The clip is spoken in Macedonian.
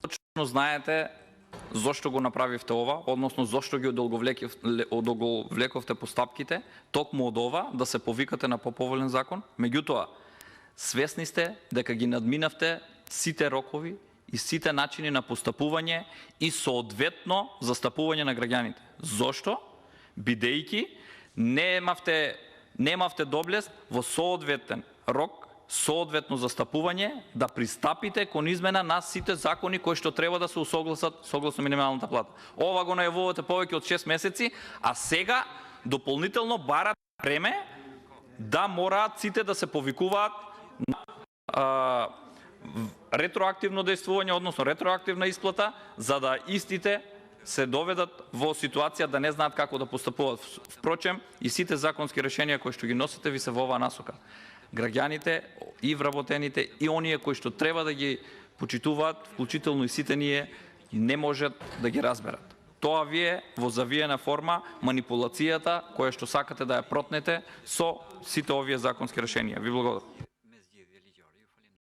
точно знаете зошто го направивте ова, односно зошто ги одолговлековте постапките, токму од ова да се повикате на поповолен закон. Меѓутоа, свесни сте дека ги надминавте сите рокови и сите начини на постапување и соодветно застапување на граѓаните. Зошто? Бидејќи немавте доблест во соодветен рок, соодветно застапување да пристапите кон измена на сите закони кои што треба да се усогласат согласно минималната плата. Ова го најавувате повеќе од 6 месеци, а сега дополнително барате време да мораат сите да се повикуваат на ретроактивно дејствување, односно ретроактивна исплата, за да истите се доведат во ситуација да не знаат како да постапуваат. Впрочем, и сите законски решенија кои што ги носите ви се во оваа насока. Граѓаните и вработените и оние кои што треба да ги почитуваат, вклучително и сите ние, не можат да ги разберат. Тоа ви е во завиена форма манипулацијата која што сакате да ја протнете со сите овие законски решенија. Ви благодарам.